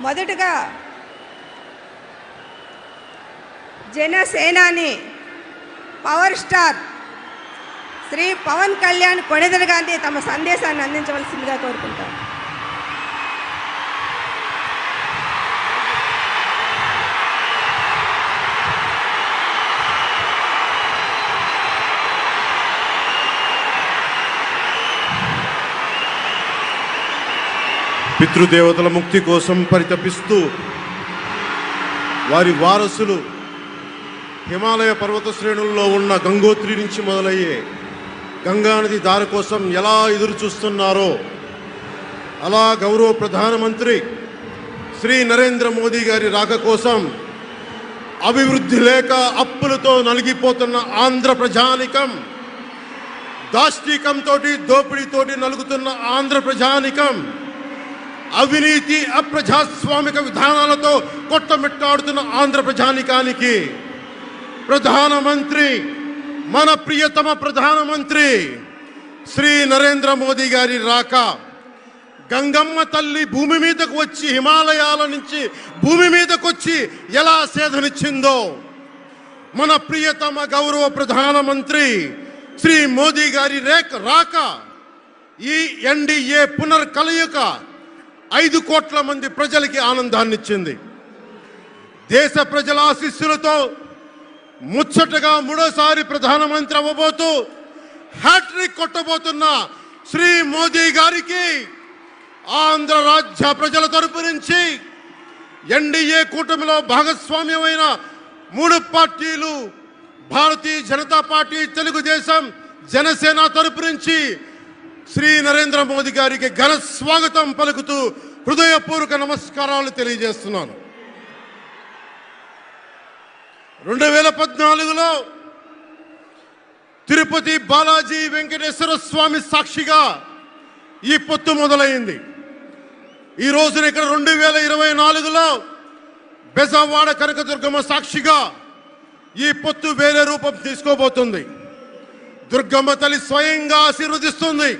మొదటగా జనసేనాని power star Shri Pawan Kalyan Konidela Gandhi తమ సందేశాన్ని అందించవలసిందిగా కోరుకుంటారు. పితృదేవతల ముక్తి కోసం పరితపిస్తూ వారి వారసులు హిమాలయ పర్వత శ్రేణుల్లో ఉన్న గంగోత్రి నుంచి మొదలయ్యే గంగానది దారి కోసం ఎలా ఎదురు చూస్తున్నారో అలా గౌరవ ప్రధానమంత్రి శ్రీ నరేంద్ర మోదీ గారి రాక కోసం అభివృద్ధి లేక అప్పులతో నలిగిపోతున్న ఆంధ్ర ప్రజానికం, దాష్టీకంతో దోపిడీతోటి నలుగుతున్న ఆంధ్ర ప్రజానికం, అవినీతి అప్రజాస్వామిక విధానాలతో కొట్టమిట్టాడుతున్న ఆంధ్ర ప్రజానికానికి ప్రధానమంత్రి, మన ప్రియతమ ప్రధానమంత్రి శ్రీ నరేంద్ర మోదీ గారి రాక, గంగమ్మ తల్లి భూమి మీదకు వచ్చి హిమాలయాల నుంచి భూమి మీదకు వచ్చి ఎలా సేధనిచ్చిందో మన ప్రియతమ గౌరవ ప్రధానమంత్రి శ్రీ మోదీ గారి రాక ఈ ఎన్డీఏ పునర్కలయిక 5 కోట్ల మంది ప్రజలకి ఆనందాన్నిచ్చింది. దేశ ప్రజల ఆశీస్సులతో ముచ్చటగా 3వ ప్రధానమంత్రి అవ్వబోతూ హ్యాట్రిక్ కొట్టబోతున్న శ్రీ మోదీ గారికి ఆంధ్ర రాజ్య ప్రజల తరపు నుంచి, ఎన్డీఏ కూటమిలో భాగస్వామ్యమైన 3 పార్టీలు భారతీయ జనతా పార్టీ, తెలుగుదేశం, జనసేన తరపు నుంచి శ్రీ నరేంద్ర మోదీ గారికి ఘన స్వాగతం పలుకుతూ హృదయపూర్వక నమస్కారాలు తెలియజేస్తున్నాను. 2014లో తిరుపతి బాలాజీ వెంకటేశ్వర స్వామి సాక్షిగా ఈ పొత్తు మొదలైంది. ఈ రోజున ఇక్కడ 2024లో బెజవాడ కనకదుర్గమ్మ సాక్షిగా ఈ పొత్తు వేరే రూపం తీసుకోబోతుంది. దుర్గమ్మ తల్లి స్వయంగా ఆశీర్వదిస్తుంది.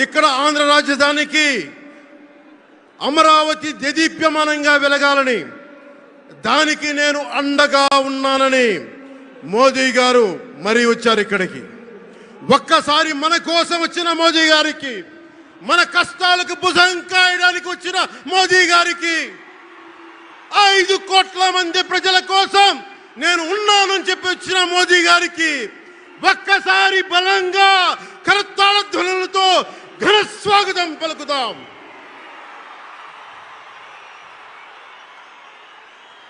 ఇక్కడ ఆంధ్ర రాజధానికి అమరావతి దేదీప్యమానంగా వెలగాలని, దానికి నేను అండగా ఉన్నానని మోదీ గారు మరీ వచ్చారు ఇక్కడికి. ఒక్కసారి మన కోసం వచ్చిన మోదీ గారికి, మన కష్టాలకు భుజం కాయడానికి వచ్చిన మోదీ గారికి, 5 కోట్ల మంది ప్రజల కోసం నేను ఉన్నానని చెప్పి వచ్చిన మోదీ గారికి ఒక్కసారి బలంగా కరతాళ ధ్వనులతో ఘన స్వాగతం పలుకుదాం.